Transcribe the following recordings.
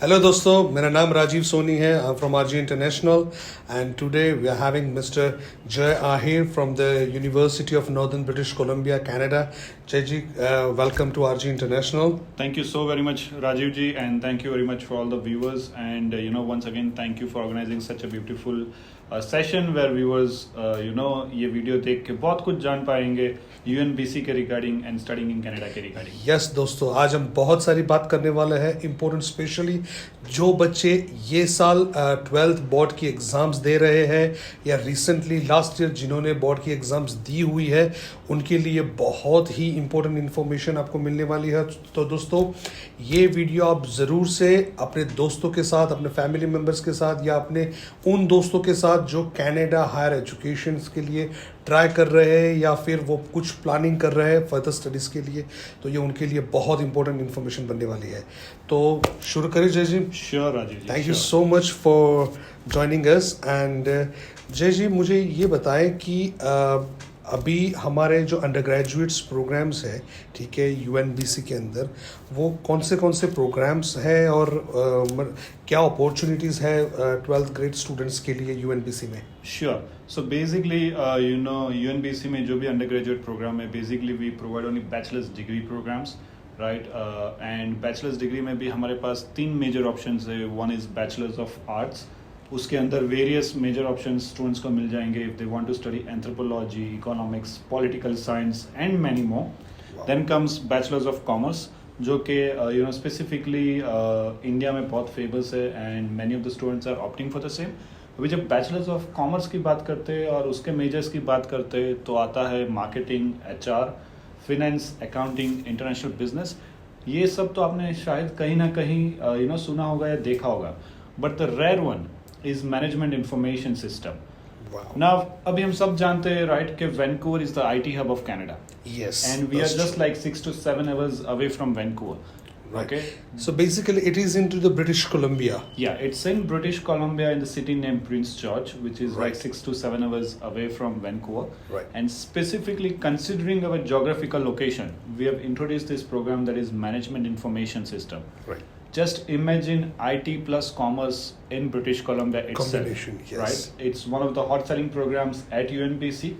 Hello दोस्तों, मेरा नाम राजीव सोनी है. I am from RG international and today we are having mister Jay Ahir from the university of northern British Columbia, Canada. Jay ji, welcome to RG international. Thank you so very much, Rajiv ji, and thank you very much for all the viewers. And once again, thank you for organizing such a beautiful session where viewers, ये video देख के बहुत कुछ जान पाएंगे UNBC के regarding and studying in Canada के regarding. Yes दोस्तों, आज हम बहुत सारी बात करने वाले हैं इम्पोर्टेंट, स्पेशली जो बच्चे ये साल 12th बोर्ड की एग्ज़ाम्स दे रहे हैं या रिसेंटली लास्ट ईयर जिन्होंने बोर्ड की एग्ज़ाम्स दी हुई है, उनके लिए बहुत ही इम्पोर्टेंट इन्फॉर्मेशन आपको मिलने वाली है. तो दोस्तों, ये वीडियो आप ज़रूर से अपने दोस्तों के साथ, अपने फैमिली मेम्बर्स के साथ या अपने उन दोस्तों के साथ जो कनाडा हायर एजुकेशन के लिए ट्राई कर रहे हैं या फिर वो कुछ प्लानिंग कर रहे हैं फर्दर स्टडीज़ के लिए, तो ये उनके लिए बहुत इंपॉर्टेंट इन्फॉर्मेशन बनने वाली है. तो शुरू करें Jay ji. Sure Rajeev ji, thank you so much for joining us. And Jay ji, मुझे ये बताएं कि अभी हमारे जो अंडर ग्रेजुएट्स प्रोग्राम्स है, ठीक है, UNBC के अंदर वो कौन से प्रोग्राम्स हैं और क्या अपॉर्चुनिटीज़ है 12th ग्रेड स्टूडेंट्स के लिए UNBC में. श्योर. सो बेसिकली UNBC में जो भी अंडर ग्रेजुएट प्रोग्राम है, basically we provide only bachelors degree programmes, right. And bachelors degree में भी हमारे पास 3 मेजर ऑप्शंस है. One is bachelors of arts, उसके अंदर वेरियस मेजर ऑप्शंस स्टूडेंट्स को मिल जाएंगे if they want to study anthropology, economics, political science and many more. Then comes bachelors of commerce, जो कि स्पेसिफिकली इंडिया में बहुत फेमस है and many of the students are opting for the same. अभी जब बैचलर्स ऑफ कॉमर्स की बात करते हैं और उसके मेजर्स की बात करते हैं तो आता है marketing, HR, finance, accounting, international business. ये सब तो आपने शायद कहीं ना कहीं सुना होगा या देखा होगा. But the rare one is management information system. Now अभी हम सब जानते हैं, राइट, कि Vancouver is the IT hub of Canada. Yes, and we are that's just true. Like 6 to 7 hours away from Vancouver. Right. Okay. So basically it is into the British Columbia. Yeah, it's in British Columbia in the city named Prince George, which is Right. like 6 to 7 hours away from Vancouver. Right. And specifically considering our geographical location, we have introduced this program that is Management Information System. Right. Just imagine IT plus commerce in British Columbia itself. Combination, yes. Right? It's one of the hot selling programs at UNBC.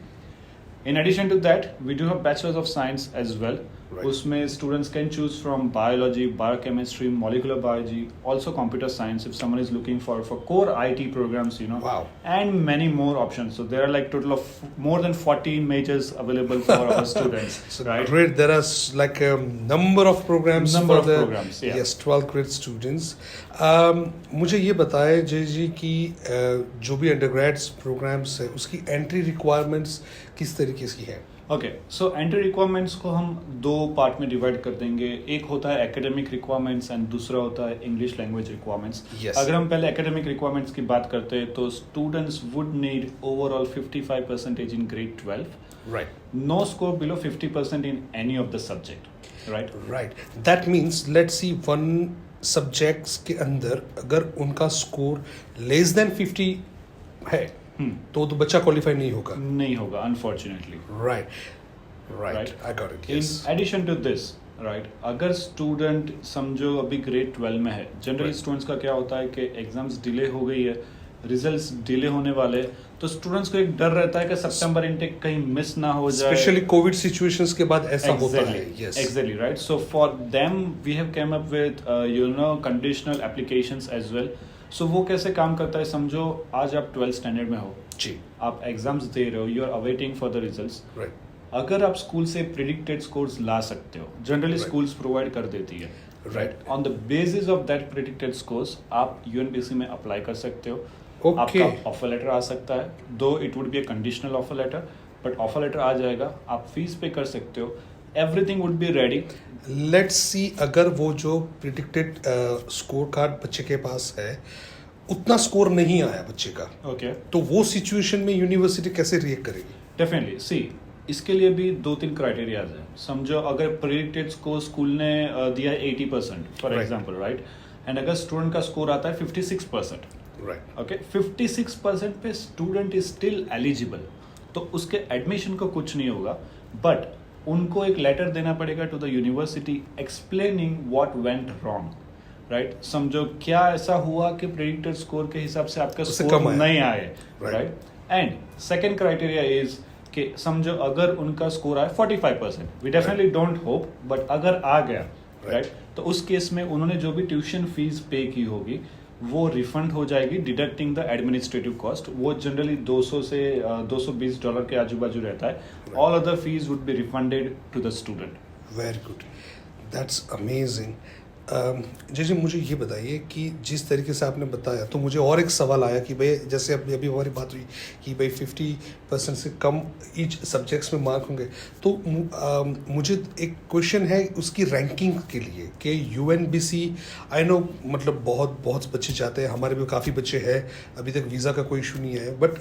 In addition to that, we do have Bachelor's of Science as well. Right. उसमें students can choose from biology, biochemistry, molecular biology, also computer science if someone is looking for core IT programs, Wow. and many more options. So there are like total of more than 14 majors available for our students, So right? great. There are like a number of programs Number for of the programs, yeah. yes 12th grade students. मुझे ये बताएं जय जी कि जो भी अंडरग्रेड्स programmes है उसकी entry requirements किस तरीके की है. ओके, सो एंट्री रिक्वायरमेंट्स को हम 2 पार्ट में डिवाइड कर देंगे. एक होता है एकेडमिक रिक्वायरमेंट्स एंड दूसरा होता है इंग्लिश लैंग्वेज रिक्वायरमेंट्स. Yes. अगर हम पहले एकेडमिक रिक्वायरमेंट्स की बात करते हैं तो students would need overall 55% in grade 12. Right. No score below 50% in any of the subject, right? Right. That means let's see one subjects के अंदर अगर उनका स्कोर लेस देन 50 है तो बच्चा क्वालिफाई नहीं होगा. नहीं होगा, unfortunately. Right. Right. I got it. In Yes. addition to this, right, अगर स्टूडेंट समझो अभी ग्रेड 12 में है, जनरली Right. स्टूडेंट्स का क्या होता है कि एग्जाम्स डिले हो गई है, रिजल्ट्स डिले होने वाले, तो स्टूडेंट्स को एक डर रहता है कि सितंबर इनटेक कहीं मिस ना हो जाए. स्पेशली कोविड सिचुएशंस के बाद ऐसा होता है. Yes. Exactly, right. So for them, we have came up with conditional applications as well. So वो कैसे काम करता है, समझो आज आप 12th स्टैंडर्ड में हो, जी. आप एग्जाम्स दे रहे हो, you are awaiting for the results. Right. अगर आप स्कूल से प्रिडिक्टेड स्कोर्स ला सकते हो, जनरली Right. स्कूल्स प्रोवाइड कर देती है, Right. On the basis of that predicted scores आप UNBC में अप्लाई कर सकते हो. Okay. आपका ऑफर लेटर आ सकता है, though it would be a conditional offer letter, but offer letter आ जाएगा, आप फीस पे कर सकते हो, everything would be ready. Let's see अगर वो जो प्रिडिक्टेड स्कोर कार्ड बच्चे के पास है उतना स्कोर नहीं आया बच्चे का, ओके, तो वो सिचुएशन में यूनिवर्सिटी कैसे रिएक्ट करेगी. डेफिनेटली. सी, इसके लिए भी 2-3 क्राइटेरियाज हैं. समझो अगर प्रिडिक्टेड स्कोर स्कूल ने दिया है 80% for Right. Example, right, and अगर स्टूडेंट का स्कोर आता है 56%, राइट. ओके, 56% पे स्टूडेंट इज स्टिल एलिजिबल, तो उसके एडमिशन को कुछ नहीं होगा, बट उनको एक लेटर देना पड़ेगा to the university explaining what went wrong. Right समझो क्या ऐसा हुआ कि प्रेडिक्टेड स्कोर के हिसाब से आपका उससे स्कोर कम आया। नहीं आए Right. Right and second criteria is कि समझो अगर उनका स्कोर आए 45%, we definitely don't hope, but अगर आ गया राइट तो उस केस में उन्होंने जो भी ट्यूशन फीस पे की होगी वो रिफंड हो जाएगी डिडक्टिंग द एडमिनिस्ट्रेटिव कॉस्ट। वो जनरली 200 से $220 के आजू बाजू रहता है। All other fees would be refunded to the student. Very good, that's amazing. जी मुझे ये बताइए कि जिस तरीके से आपने बताया तो मुझे और एक सवाल आया कि भाई जैसे अभी हमारी बात हुई कि भाई 50% से कम ईच सब्जेक्ट्स में मार्क होंगे, तो मुझे एक क्वेश्चन है उसकी रैंकिंग के लिए कि UNBC आई नो मतलब बहुत बच्चे चाहते हैं, हमारे भी काफ़ी बच्चे हैं, अभी तक वीज़ा का कोई इशू नहीं है, बट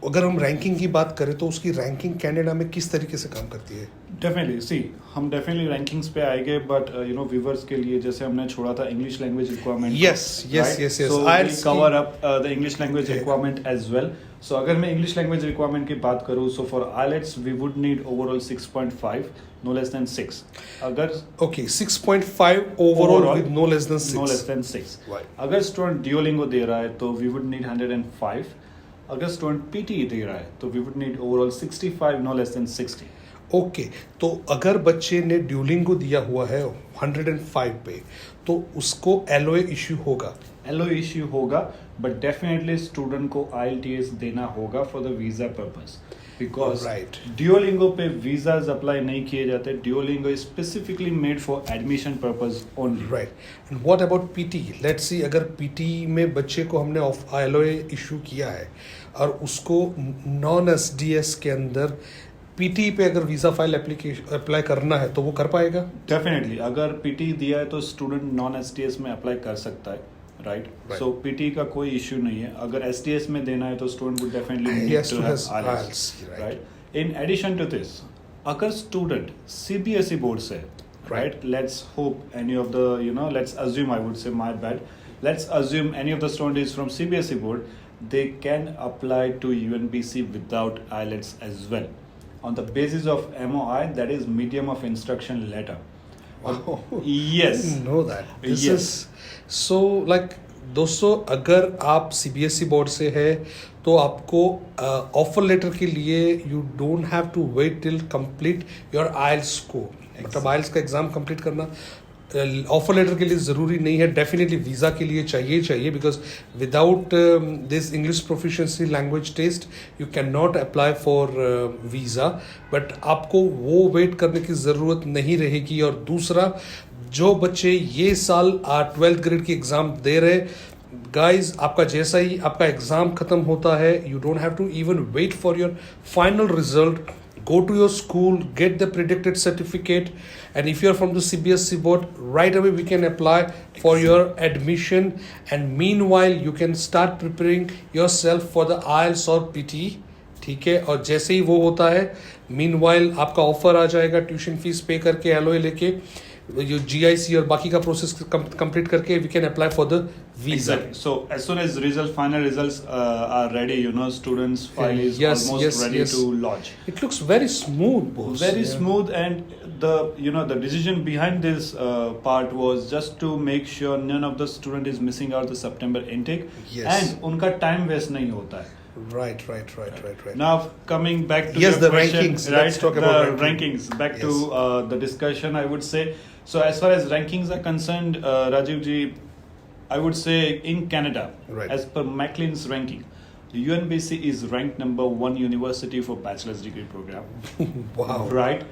अगर हम रैंकिंग की बात करें तो उसकी रैंकिंग कनाडा में किस तरीके से काम करती है? डेफिनेटली सी हम डेफिनेटली रैंकिंग्स पे आएंगे, बट व्यूवर्स के लिए जैसे हमने छोड़ा था English language requirement. Yes. So we cover up the English language requirement as well. So अगर मैं इंग्लिश लैंग्वेज रिक्वायरमेंट की बात करूँ, so for IELTS we would need overall 6.5, no less than 6। अगर okay 6.5 overall with no less than 6। No less than 6। Right. अगर student Duolingo दे रहा है तो वी वुड नीड 105। अगर स्टूडेंट पीटी दे रहा है तो we would need overall 65, no less than 60। Okay तो अगर बच्चे ने ड्यूलिंगो दिया हुआ है 105 पे तो उसको एलओए इश्यू होगा? एलओ इश्यू होगा, बट डेफिनेटली स्टूडेंट को IELTS देना होगा for the visa purpose, because Right. Duolingo पे वीजाज अप्लाई नहीं किए जाते। Duolingo is specifically made for admission purpose only. Right, and what about PT? Let's see अगर पीटी में बच्चे को हमने एलओए इशू किया है और उसको नॉन SDS के अंदर पीटी पे अगर वीज़ा फाइल अप्लाई करना है तो वो कर पाएगा? डेफिनेटली अगर पीटी दिया है तो स्टूडेंट नॉन STS में अप्लाई कर सकता है, राइट? Right. सो पीटी का कोई इश्यू नहीं है। अगर STS में देना है तो student would definitely He need has to to have has IELTS, IELTS, right. Right? In addition to this, अगर स्टूडेंट CBSE बोर्ड से, right, let's hope any of the let's assume, I would say my bad, let's assume any of the student is from CBSE board, they can apply to UNBC without IELTS as well on the basis of MOI, that is medium of instruction letter. Wow. Yes. I didn't know that. This Yes. is so like दोस्तों अगर आप CBSE board से है तो आपको offer letter के लिए you don't have to wait till complete your IELTS score, मतलब IELTS का एग्जाम कंप्लीट करना ऑफर लेटर के लिए ज़रूरी नहीं है, डेफिनेटली वीज़ा के लिए चाहिए because without this English proficiency language test you can not apply for visa, but आपको वो वेट करने की ज़रूरत नहीं रहेगी। और दूसरा, जो बच्चे ये साल 12th ग्रेड की एग्ज़ाम दे रहे, गाइज आपका जैसा ही आपका एग्ज़ाम ख़त्म होता है, you don't have to even wait for your final result. Go to your school, get the predicted certificate, and if you're from the CBSE board, right away we can apply for your admission, and meanwhile you can start preparing yourself for the IELTS or PT. ठीक है, और जैसे ही वो होता है meanwhile आपका offer आ जाएगा, tuition fees पे करके LOA लेके जो GIC और बाकी का प्रोसेस कंप्लीट करके we can apply for the visa. Exactly. So as soon as final results are ready, students' file is almost ready to lodge. It looks very smooth, boss. Very smooth, and the decision behind this part was just to make sure none of the student is missing out the September intake. Yes. And उनका time waste नहीं होता है. Right. Now coming back to yes, the the question, rankings. right? Let's talk about rankings. Back Yes. to the discussion, I would say. So as far as rankings are concerned, Rajiv ji, I would say in Canada, Right. as per Maclean's ranking, UNBC is ranked number 1 university for bachelor's degree program. Wow. Right?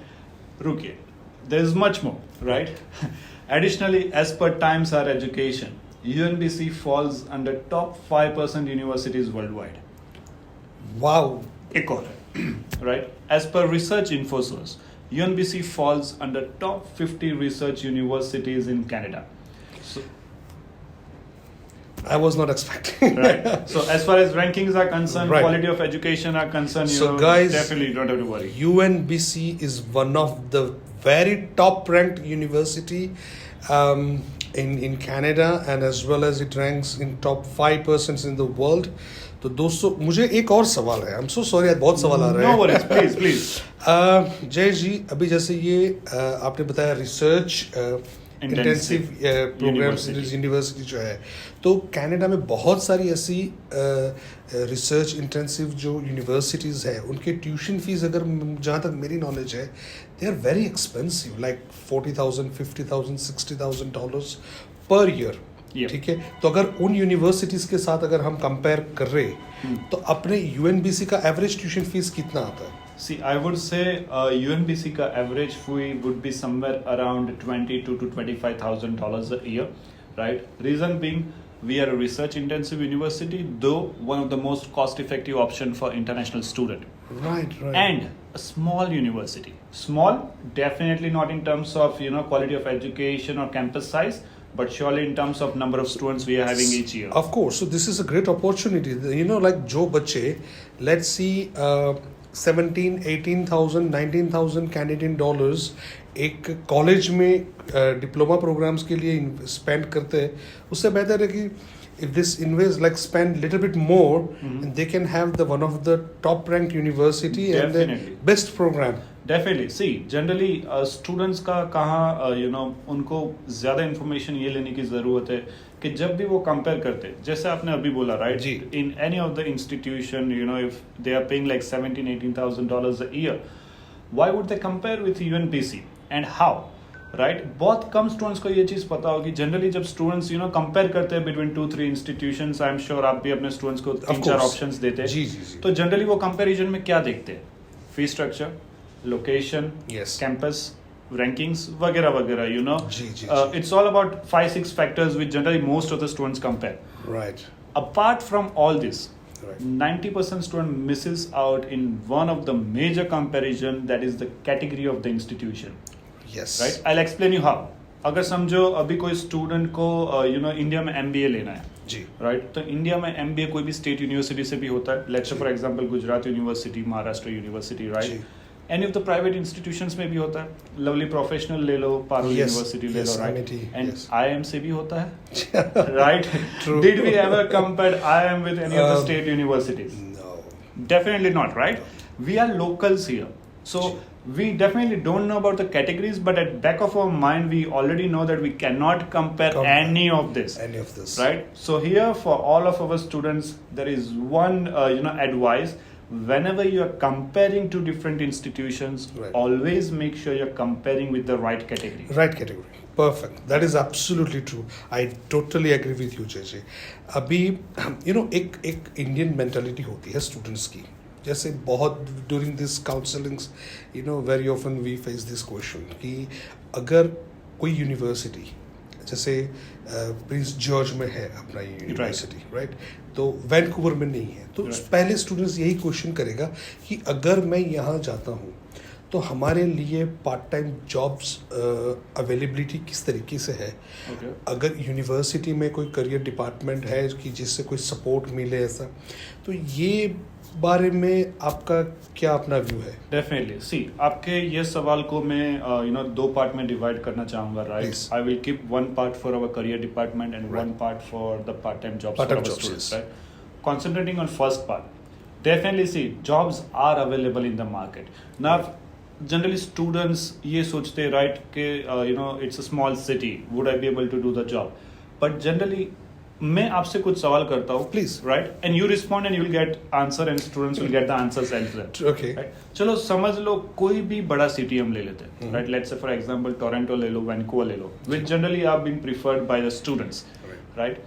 Rukiye. There is much more, right? Additionally, as per Times Higher Education, UNBC falls under top 5% universities worldwide. Wow. एक और है, right? As per Research InfoSource, UNBC falls under top 50 research universities in Canada. So, I was not expecting. right. So as far as rankings are concerned, Right. quality of education are concerned, So guys, definitely don't have to worry. UNBC is one of the very top ranked university in Canada, and as well as it ranks in top 5% in the world. तो दोस्तों मुझे एक और सवाल है, I'm so sorry आज बहुत सवाल आ रहे हैं. No worries, please. जय जी, अभी जैसे ये आपने बताया रिसर्च इंटेंसिव प्रोग्राम्स यूनिवर्सिटी जो है, तो कनाडा में बहुत सारी ऐसी रिसर्च इंटेंसिव जो यूनिवर्सिटीज़ है, उनके ट्यूशन फीस अगर जहाँ तक मेरी नॉलेज है, they are very expensive, like $40,000, $50,000, $60,000 per year. ठीक है, तो अगर उन यूनिवर्सिटीज़ के साथ अगर हम कंपेयर कर रहे तो अपने यूएनबीसी का एवरेज ट्यूशन फीस कितना आता है? See, I would say UNBC का average fee would be somewhere around $22,000 to $25,000 a year, right? Reason being, we are a research-intensive university, though one of the most cost-effective option for international student. Right. And a small university. Small, definitely not in terms of quality of education or campus size, but surely in terms of number of students we are having each year. Of course, so this is a great opportunity. Like जो बच्चे, let's see. 17, 18,000, 19,000 Canadian dollars एक college में diploma programmes के लिए spend करते हैं, उससे बेहतर है कि if this invest like spend little bit more, and they can have the one of the top ranked university and the best program. Definitely. See, generally students का कहाँ उनको ज़्यादा information ये लेने की ज़रूरत है कि जब भी वो कंपेयर करते, जैसे आपने अभी बोला, right, in any of the institution, if they are paying like $17,000-18,000 a year, why would they compare with UNBC and how, right? बहुत कम स्टूडेंट्स को ये चीज़ पता होगी. जनरली जब स्टूडेंट्स कंपेयर करते हैं between 2-3 institutions, I am sure आप भी अपने स्टूडेंट्स को 3-4 ऑप्शंस देते हैं. तो जनरली वो कंपेरिजन में क्या देखते हैं? Fee structure, location, campus, rankings वगैरह वगैरह, it's all about 5-6 factors which generally most of the students compare. Right. Apart from all this, 90% student misses out in one of the major comparison, that is the category of the institution. Yes. Right? I'll explain you how. अगर समझो अभी कोई student को India में MBA लेना है, जी, right, तो India में MBA कोई भी स्टेट यूनिवर्सिटी से भी होता है. Let's say for example Gujarat university, Maharashtra university, right, any of the private institutions में भी होता है. लवली प्रोफेशनल ले लो, पारुल यूनिवर्सिटी ले लो, राइट, एंड IIM से भी होता है, right? Did we ever compare IIM with any of the state universities? No. Definitely not, right? We are locals here, so we definitely don't know about the categories, but at back of our mind we already know that we cannot compare any of this, right? So here for all of our students there is one advice: whenever you are comparing to different institutions, always make sure you're comparing with the right category. Perfect. That is absolutely true. I totally agree with you, JJ. अभी एक Indian mentality होती है students की, जैसे बहुत during this counsellings very often we face this question कि अगर कोई यूनिवर्सिटी जैसे प्रिंस जॉर्ज में है अपना यूनिवर्सिटी, राइट, तो वैंकूवर में नहीं है, तो पहले स्टूडेंट्स यही क्वेश्चन करेगा कि अगर मैं यहाँ जाता हूँ तो हमारे लिए पार्ट टाइम जॉब्स अवेलेबिलिटी किस तरीके से है. अगर यूनिवर्सिटी में कोई करियर डिपार्टमेंट है कि जिससे कोई सपोर्ट मिले ऐसा, तो ये बारे में आपका क्या अपना व्यू है? डेफिनेटली. सी, आपके ये सवाल को मैं दो पार्ट में डिवाइड करना चाहूंगा, right? I will keep one part for our career department and one part for the part time jobs for our students, right? Concentrating on first part, definitely see jobs are available in the market. Now generally students ये सोचते, right, कि it's a small city, would I be able to do the job? But generally मैं आपसे कुछ सवाल करता हूँ, please, right, and you respond and you will get answer and students will get the answers as well. Okay, चलो समझ लो कोई भी बड़ा सिटी हम ले लेते हैं, right? Let's say for example Toronto ले लो, वैंकूवर ले लो, which generally are being preferred by the students, right?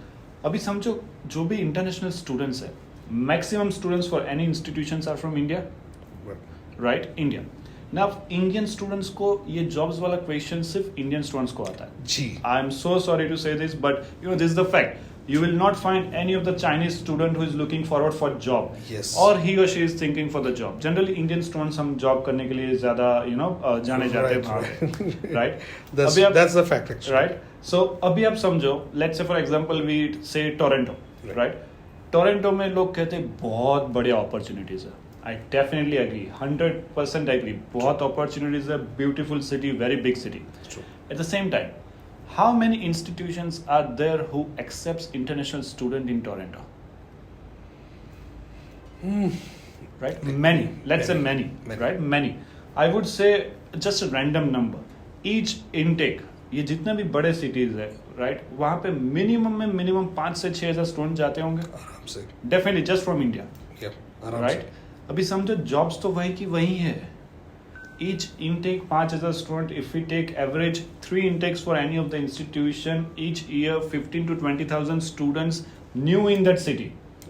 अभी समझो जो भी इंटरनेशनल स्टूडेंट्स है, maximum students for any institutions are from India, right? India. Now Indian students को ये जॉब्स वाला क्वेश्चन सिर्फ इंडियन स्टूडेंट्स को आता है. जी, I am so sorry to say this, but this is the fact. You will not find any of the Chinese student who is looking forward for job, yes, or he or she is thinking for the job. Generally Indian students हम job करने के लिए ज़्यादा जाने जाते हैं, right? That's the fact actually, right? So अभी आप समझो, let's say for example we say Toronto, right? Toronto में लोग कहते हैं बहुत बड़े opportunities है. I definitely agree, 100% agree. बहुत opportunities है, beautiful city, very big city. True. At the same time, how many institutions are there who accepts international student in Toronto? Right? Many. Let's say many. Right? Many. I would say just a random number. Each intake, ये जितने भी बड़े cities है right, वहाँ पे minimum 5 से 6 हज़ार student जाते होंगे आराम से, डेफिनेटली जस्ट फ्रॉम इंडिया आराम राइट. से. अभी समझो जॉब्स तो वही की वही है. Each intake 5,000 student. If we take average 3 intakes for any of the institution each year, 15 to 20,000 students new in that city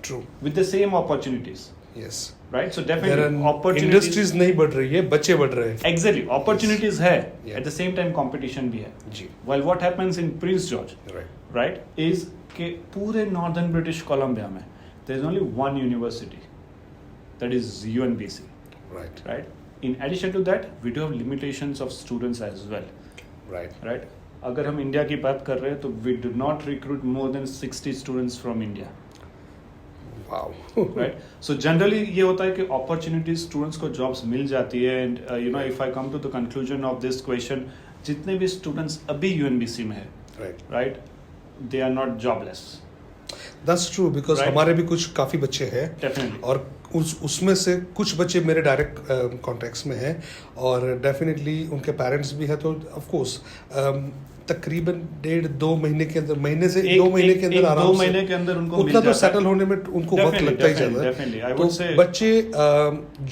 True. with the same opportunities. Yes. Right. So There definitely are opportunities. industries नहीं बढ़ रही है, बच्चे बढ़ रहे हैं. Exactly. Opportunities है. Yeah. At the same time competition भी है. जी. While what happens in Prince George, Right. right, is कि पूरे Northern British Columbia में there is only one university, that is UNBC. Right. Right. In addition to that, we do have limitations of students as well. Right. Right. अगर हम India की बात कर रहे हैं तो we do not recruit more than 60 students from India. Wow. Right. So generally ये होता है कि opportunities students को jobs मिल जाती है and you know if I come to the conclusion of this question, जितने भी students अभी UNBC में है, Right. right, they are not jobless. That's true because Right. हमारे भी कुछ काफ़ी बच्चे हैं. Definitely. और उसमें से कुछ बच्चे मेरे डायरेक्ट कॉन्टेक्ट्स में हैं और डेफिनेटली उनके पेरेंट्स भी हैं, तो ऑफ कोर्स तकरीबन 1.5-2 महीने के अंदर, महीने से 2 महीने के अंदर आराम से 2 महीने के अंदर उनको उतना मिल तो जाता है. सेटल होने में उनको वक्त Definitely, लगता ही definitely, ज़्यादा definitely. I है. would तो say- बच्चे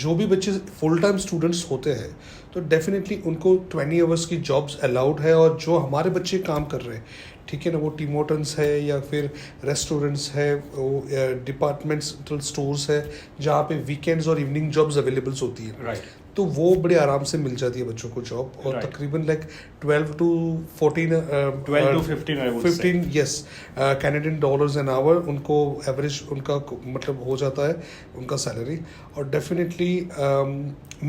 जो भी बच्चे फुल टाइम स्टूडेंट्स होते हैं तो डेफिनेटली उनको 20 आवर्स की जॉब्स अलाउड है. और जो हमारे बच्चे काम कर रहे हैं, ठीक है ना, वो टीमोटन्स है या फिर रेस्टोरेंट्स है, वो डिपार्टमेंटल स्टोर्स है जहाँ पे वीकेंड्स और इवनिंग जॉब्स अवेलेबल्स होती है. Right. तो वो बड़े आराम से मिल जाती है बच्चों को जॉब. और Right. तकरीबन like 12 to 14 12 to 15 I would say. 15 yes Canadian dollars an hour उनको एवरेज उनका मतलब हो जाता है उनका सैलरी. और डेफिनेटली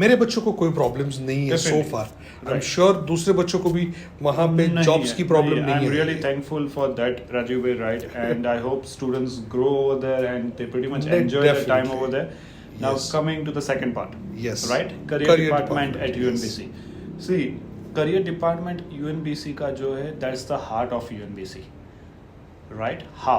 मेरे बच्चों को कोई प्रॉब्लम्स नहीं है सो Definitely. Far. I am Right. Sure दूसरे बच्चों को भी वहाँ पे जॉब्स की प्रॉब्लम नहीं है. I'm really thankful for that, Rajiv bhai, right? And I hope students grow over there and they pretty much They enjoy their time definitely. over there. Now Yes. coming to the second part. Yes. Right? Career Career department at department, UNBC. See, career department UNBC का जो है, that's the heart of UNBC. Right? How?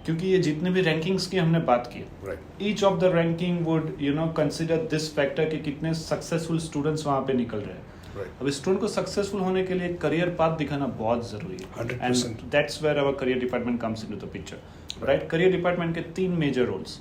क्योंकि ये जितने भी rankings की हमने बात की, Right. each of the ranking would consider this factor कि कितने सक्सेसफुल स्टूडेंट्स वहाँ पे निकल रहे हैं. Right. अब स्टूडेंट को सक्सेसफुल होने के लिए करियर पाथ दिखाना बहुत जरूरी है. 100%. And that's where our career department comes into the picture. Right. Career department के 3 major roles.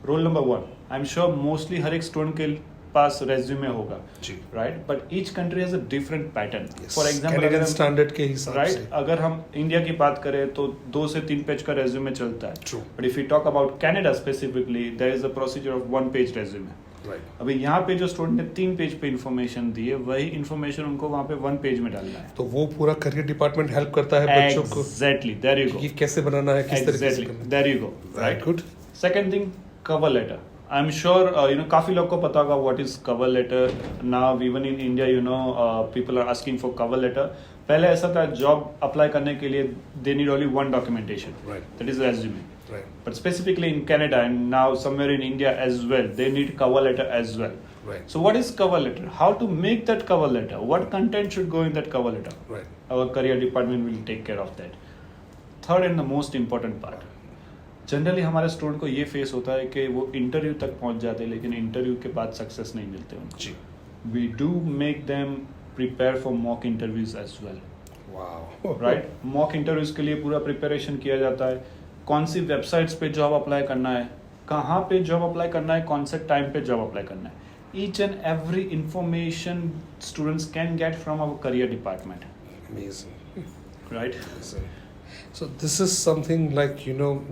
Role number 1, I am sure mostly हर एक स्टूडेंट के पास रेज्यूमे होगा, जी. Right, but each country has a different pattern. Yes. For example Canadian standard के हिसाब right, से. अगर हम इंडिया की बात करें तो 2 से 3 पेज का रेज्यूमे चलता है. True. But if you talk about Canada specifically, there is a procedure of 1 page resume. Right. अभी यहाँ पे जो स्टूडेंट ने 3 पेज पे इन्फॉर्मेशन दी है, वही इन्फॉर्मेशन उनको वहाँ पे 1 पेज में डालना है. तो वो पूरा करियर डिपार्टमेंट हेल्प करता है बच्चों को Exactly, there you go. कि कैसे बनाना है, किस तरीके से Exactly, करना है. there you go. Very Right. good. Second thing, cover letter. I'm sure काफी लोग को पता होगा what is cover letter. Now even in India, people are asking for cover letter. पहले ऐसा था, जॉब अप्लाई करने के लिए they need only one documentation. Right. That is resume. Right. But specifically in Canada and now somewhere in India as well, they need cover letter as well. Right. So what is cover letter? How to make that cover letter? What content should go in that cover letter? Right. Our career department will take care of that. Third and the most important part. Generally हमारे student को ये face होता है कि वो interview तक पहुंच जाते हैं लेकिन इंटरव्यू के बाद सक्सेस नहीं मिलते उनको. जी. We do make them prepare for mock interviews as well. Wow. Right. Mock interviews के लिए पूरा प्रिपरेशन किया जाता है. कौन सी वेबसाइट्स पे जॉब अप्लाई करना है, कहाँ पे जॉब अप्लाई करना है, कौन से टाइम पे जॉब अप्लाई करना है. Each and every information students can get from our career department. Amazing. Right? Amazing. So this is something like,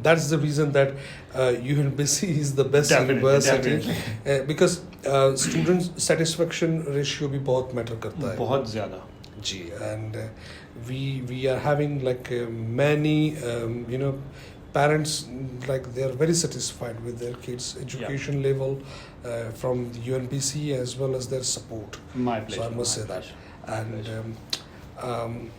that's the reason that UNBC is the best Definitely, university. definitely. Because student satisfaction ratio भी बहुत matter करता है. बहुत ज़्यादा. जी. And we are having like many parents, like they are very satisfied with their kids' education level from the UNBC as well as their support. My pleasure. So I must my say that. pleasure. And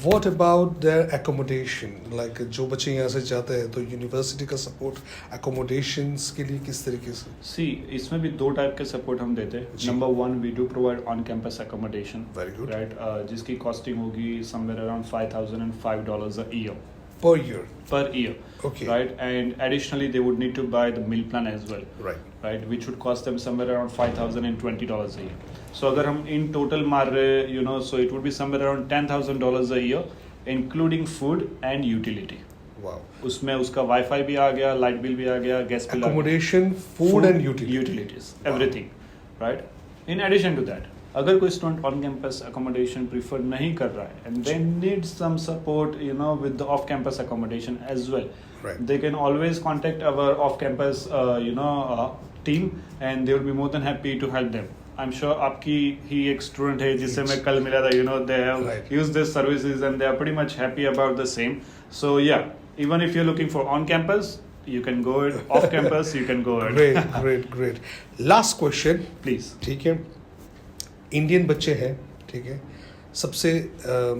what about their accommodation? Like जो बच्चे यहाँ से जाते हैं तो university का support accommodations के लिए किस तरीके से? See, इसमें भी 2 टाइप के सपोर्ट हम देते हैं. जी. Number 1, we do provide on campus accommodation. Very good. Right? जिसकी कॉस्टिंग होगी somewhere around $5,005 a year. per year. per year. Okay. Right, and additionally they would need to buy the meal plan as well. Right. Which would cost them somewhere around $5,020 a year. So अगर हम in total मार रहे, so it would be somewhere around $10,000 a year, including food and utility. Wow. उसमें उसका wifi भी आ गया, light bill भी आ गया, gas bill, Accommodation, food and utilities, everything, right? In addition to that, अगर कोई student on campus accommodation prefer नहीं कर रहा है and they need some support, with the off campus accommodation as well, Right. they can always contact our off campus team and they will be more than happy to help them. I'm sure आपकी ही एक student है जिससे मैं कल मिला था, they have Right. used this services and they are pretty much happy about the same. So yeah, even if you're looking for on campus, you can go it. Off campus, you can go it. Great. Last question. Please. ठीक है, Indian बच्चे हैं, ठीक है, सबसे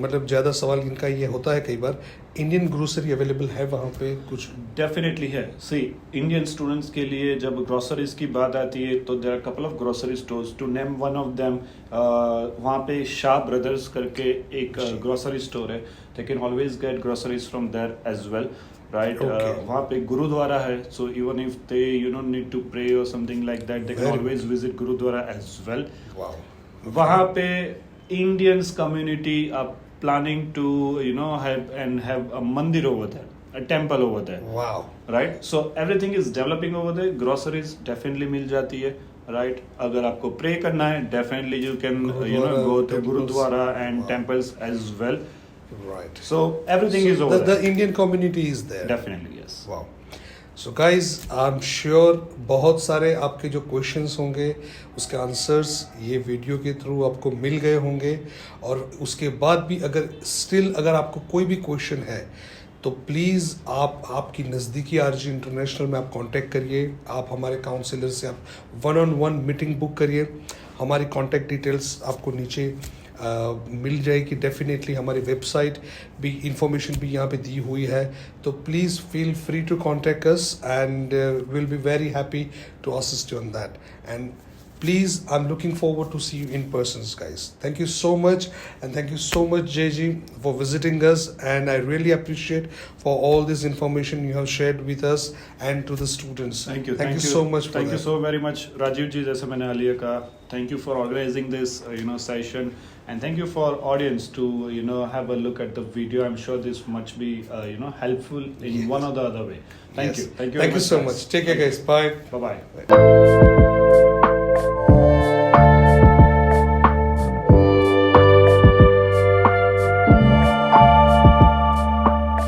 मतलब ज़्यादा सवाल इनका ये होता है कई बार, इंडियन ग्रोसरी अवेलेबल है वहाँ पे कुछ? डेफिनेटली है. सी, इंडियन स्टूडेंट्स के लिए जब ग्रोसरीज की बात आती है तो there are couple of grocery stores. To name one of them, वहाँ पे शाह ब्रदर्स करके एक ग्रोसरी स्टोर है. They can always get groceries from there as well. Right, Okay. वहाँ पे गुरुद्वारा है, so even if they need to pray or something like that, they can Very always visit gurdwara as well. Wow. वहाँ पे Indians community are planning to have a mandir over there, a temple over there. Wow. Right, so everything is developing over there. Groceries definitely मिल जाती है. Right, अगर आपको pray करना है, definitely you can go to gurdwara and temples as well. Right. So everything is over the there. Indian community is there. Definitely, yes. Wow. So guys, I'm sure बहुत सारे आपके जो क्वेश्चंस होंगे उसके आंसर्स ये वीडियो के थ्रू आपको मिल गए होंगे, और उसके बाद भी अगर आपको कोई भी क्वेश्चन है तो प्लीज़ आपकी नज़दीकी आरजी इंटरनेशनल में आप कांटेक्ट करिए. आप हमारे काउंसलर से आप 1-on-1 मीटिंग बुक करिए. हमारी कांटेक्ट डिटेल्स आपको नीचे मिल जाएगी. डेफिनेटली हमारी वेबसाइट भी इंफॉर्मेशन भी यहाँ पे दी हुई है, तो please feel free to contact us and will be very happy to assist you on that. And please, I'm looking forward to see you in person, guys. Thank you so much, and thank you so much, JG, for visiting us, and I really appreciate for all this information you have shared with us and to the students. Thank you so much for thank that. you so very much, Rajiv ji, जैसे मैंने earlier कहा, thank you for organizing this session, and thank you for audience to have a look at the video. I'm sure this much be helpful in Yes. one or the other way. Thank you Thank you so guys. much. Take care, guys. Bye. Bye. Bye.